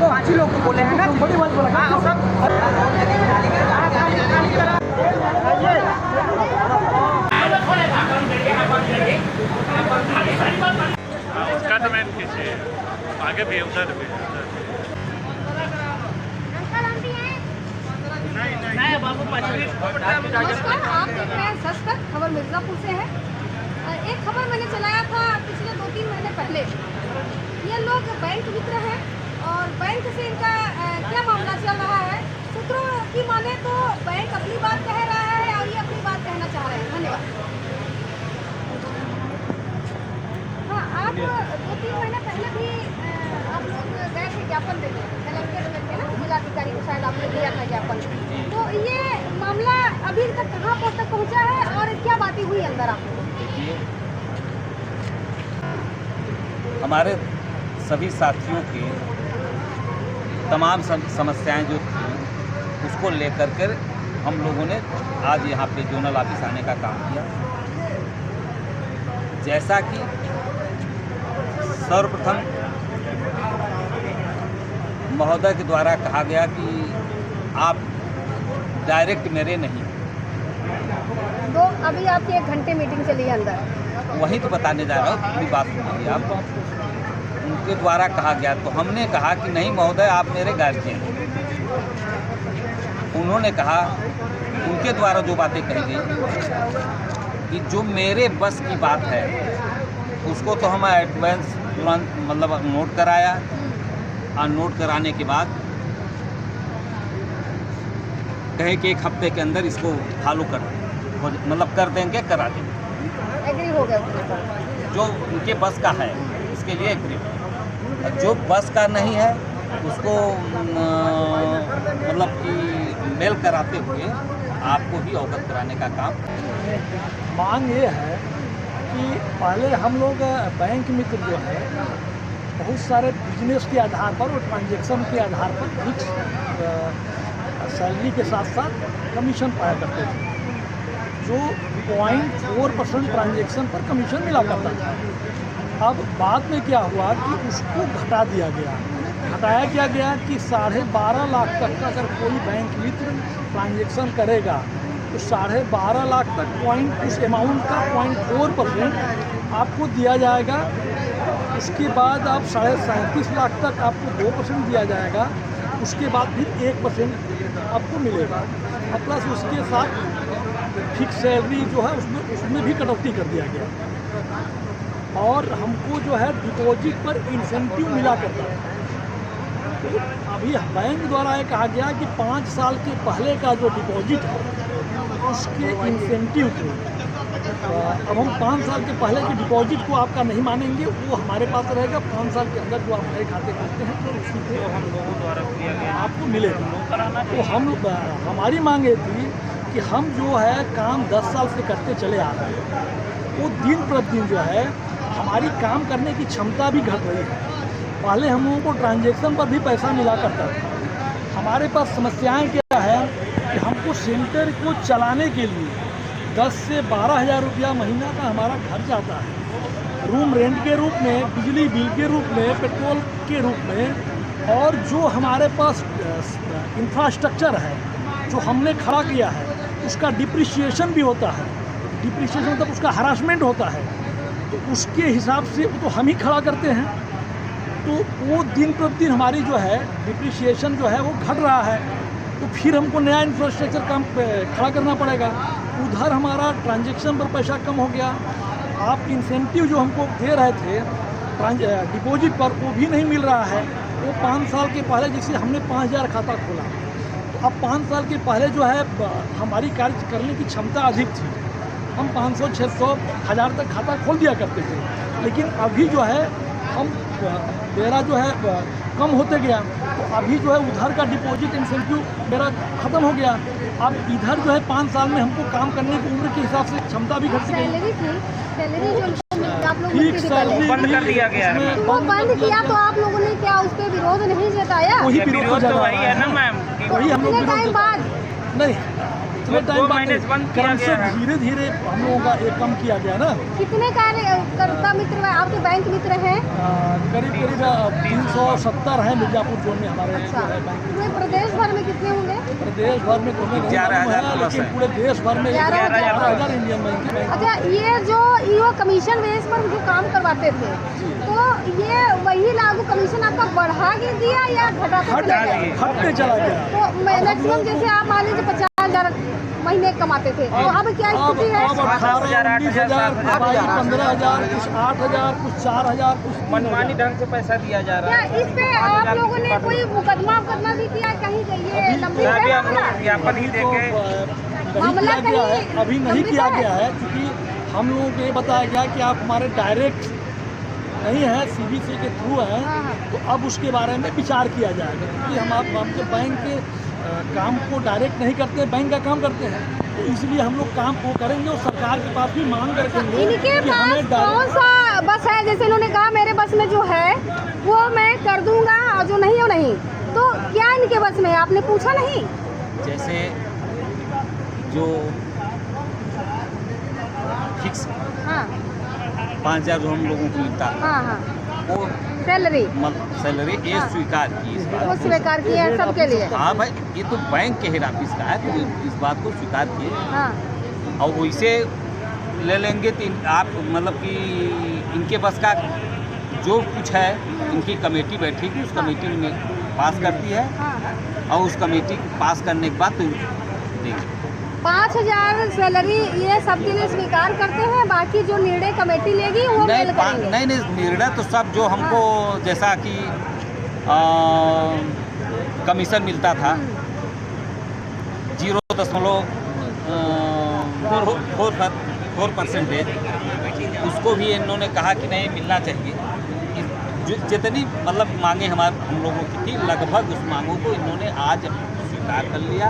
5 ही लोग को बोले हैं ना, बड़ी बात बोला। हाँ सब उसका तो मैं पीछे आगे भी उधर भी नमस्कार, आप देख रहे हैं सच तक खबर मिर्जापुर से है। एक खबर मैंने चलाया था पिछले 2-3 महीने पहले। ये लोग बैंक मित्र हैं और बैंक से इनका क्या मामला चल रहा है, सूत्रों की माने तो बैंक अपनी बात कह रहा है और ये अपनी बात कहना चाह रहे हैं। धन्यवाद। हाँ, आप 2-3 महीने पहले भी आप लोग गए थे ज्ञापन देने कलेक्टर में थे ना, जिलाधिकारी को शायद आपने दिया था ज्ञापन। तो ये मामला अभी तक कहाँ तक पहुँचा है और क्या बातें हुई अंदर आप लोगों? हमारे सभी साथियों की तमाम समस्याएं जो थी उसको लेकर कर हम लोगों ने आज यहाँ पे जोनल ऑफिस आने का काम किया। जैसा कि सर्वप्रथम महोदय के द्वारा कहा गया कि आप डायरेक्ट मेरे नहीं, तो अभी आपकी 1 घंटे मीटिंग चली है अंदर, वही तो बताने जा रहा हूँ। पूरी बात सुनिए आप। उनके द्वारा कहा गया तो हमने कहा कि नहीं महोदय आप मेरे गार्जियन हैं। उन्होंने कहा, उनके द्वारा जो बातें कही गई कि जो मेरे बस की बात है उसको तो हम एडवांस तुरंत मतलब नोट कराया और नोट कराने के बाद कहे कि 1 हफ्ते के अंदर इसको फॉलो कर मतलब कर देंगे, करा देंगे। एग्री हो गए जो उनके बस का है उसके लिए एग्री। जो बस का नहीं है उसको मतलब कि मेल कराते हुए आपको भी अवगत कराने का काम। मांग ये है कि पहले हम लोग बैंक मित्र जो है बहुत सारे बिजनेस के आधार पर और ट्रांजैक्शन के आधार पर फिक्स सैलरी के साथ साथ कमीशन पाया करते थे, जो 0.4% ट्रांजैक्शन पर कमीशन मिला करता था। अब बाद में क्या हुआ कि उसको घटा दिया गया। घटाया क्या गया कि 12.5 लाख तक का अगर कोई बैंक मित्र ट्रांजैक्शन करेगा तो 12.5 लाख तक उस अमाउंट का 0.4% आपको दिया जाएगा। उसके बाद आप 37.5 लाख तक आपको 2% दिया जाएगा। उसके बाद फिर 1% आपको मिलेगा और प्लस उसके साथ फिक्स सैलरी जो है उसमें भी कटौती कर दिया गया और हमको जो है डिपॉजिट पर इंसेंटिव मिला करता है। तो अभी बैंक द्वारा ये कहा गया कि 5 साल के पहले का जो डिपॉजिट है उसके इंसेंटिव को अब हम 5 साल के पहले के डिपॉजिट को आपका नहीं मानेंगे, वो हमारे पास रहेगा। 5 साल के अंदर जो आप नए खाते खोलते हैं तो उसी को हम लोगों द्वारा किया गया आपको मिलेगा। तो हमारी मांग ये थी कि हम जो है काम 10 साल से करते चले आ रहे हैं, वो दिन प्रतिदिन जो है हमारी काम करने की क्षमता भी घट रही है। पहले हम लोगों को ट्रांजैक्शन पर भी पैसा मिला करता था। हमारे पास समस्याएं क्या है कि हमको सेंटर को चलाने के लिए 10 से 12 हज़ार रुपया महीना का हमारा खर्च आता है। रूम रेंट के रूप में, बिजली बिल के रूप में, पेट्रोल के रूप में, और जो हमारे पास इंफ्रास्ट्रक्चर है जो हमने खड़ा किया है उसका डिप्रिसिएशन भी होता है। डिप्रिसिएशन मतलब उसका हरासमेंट होता है, तो उसके हिसाब से वो तो हम ही खड़ा करते हैं। तो वो दिन प्रतिदिन हमारी जो है डिप्रिसिएशन जो है वो घट रहा है, तो फिर हमको नया इंफ्रास्ट्रक्चर काम खड़ा करना पड़ेगा। उधर हमारा ट्रांजैक्शन पर पैसा कम हो गया। आप इंसेंटिव जो हमको दे रहे थे डिपॉजिट पर वो भी नहीं मिल रहा है। वो 5 साल के पहले जैसे हमने 5,000 खाता खोला, तो अब 5 साल के पहले जो है हमारी कार्य करने की क्षमता अधिक थी। हम 500, 600, 1000 तक खाता खोल दिया करते थे, लेकिन अभी जो है हम मेरा जो है कम होते गया। तो अभी जो है उधर का डिपॉजिट इंसेंटिव मेरा ख़त्म हो गया। अब इधर जो है 5 साल में हमको काम करने की उम्र के हिसाब से क्षमता भी घट गई। सैलरी जो आप लोग बंद कर दिया गया है। वो बंद किया तो आप लोगों ने क्या उस पर विरोध नहीं जताया? वही विरोध तो वही है ना मैम, वही हम लोग टाइम बाद नहीं, पिछले दो टाइम महीने से बंद किया क्रम से गया है। धीरे धीरे हम लोगों का ये कम किया गया ना। कितने कार्यकर्ता मित्र आपके बैंक मित्र हैं? करीब करीब 370 हैं मिर्जापुर जोन में हमारे अच्छा, जो है बैंक। पूरे प्रदेश भर में कितने होंगे? प्रदेश भर में तो नहीं 11,000 है, प्लस लेकिन है। पूरे देश भर में 11,000 इंडियन बैंक के बैंक। अच्छा, ये जो ईओ कमीशन बेस पर जो काम करवाते थे, तो ये वही लागू कमीशन आपका बढ़ा के दिया या घटाते चले गए? हटते चला गया। तो मैक्सिमम जैसे आप मान लीजिए 50,000 महीने कमाते थे, तो अब क्या स्थिति है? अब 18,000, 19,000, 15,000, कुछ 8,000, कुछ 4,000, कुछ मनमानी ढंग से पैसा दिया जा रहा क्या है। इस पे आप लोगों ने कोई मुकदमा भी किया? कहीं ये लंबी अभी है हम लोग मामला? ज्ञापन ही देके नहीं मामला किया गया है, कहीं अभी नहीं लंबित किया है? गया है, क्योंकि हम लोगों को ये बताया गया कि आप हमारे डायरेक्ट नहीं है, सीबीसी के थ्रू हैं, हाँ। तो अब उसके बारे में विचार किया जाएगा, क्योंकि हम जो बैंक के काम को डायरेक्ट नहीं करते, बैंक का काम करते हैं, तो इसलिए हम लोग काम को करेंगे और सरकार के पास भी मांग रखेंगे इनके कि पास हमें कौन सा बस है? जैसे इन्होंने कहा मेरे बस में जो है वो मैं कर दूंगा और जो नहीं वो नहीं, तो क्या इनके बस में है? आपने पूछा नहीं? जैसे जो फिक्स हाँ 5,000 जो हम लोगों को मिलता था, हाँ हाँ, वो सैलरी सैलरी ये हाँ। स्वीकार की इस वो बात को। स्वीकार किया है सबके लिए। हाँ भाई, ये तो बैंक के हेड ऑफिस का है, तो इस बात को स्वीकार किए हाँ और वैसे ले लेंगे तो आप मतलब कि इनके बस का जो कुछ है, इनकी कमेटी बैठेगी, उस कमेटी में पास करती है हाँ, और उस कमेटी पास करने के बाद तो देंगे। 5,000 सैलरी ये सबके लिए स्वीकार करते हैं, बाकी जो निर्णय कमेटी लेगी वो मेल करेंगे। नहीं निर्णय तो सब जो हमको जैसा कि कमीशन मिलता था 0.4%, उसको भी इन्होंने कहा कि नहीं मिलना चाहिए। जितनी मतलब मांगे हम लोगों की थी, लगभग उस मांगों को इन्होंने आज स्वीकार कर लिया।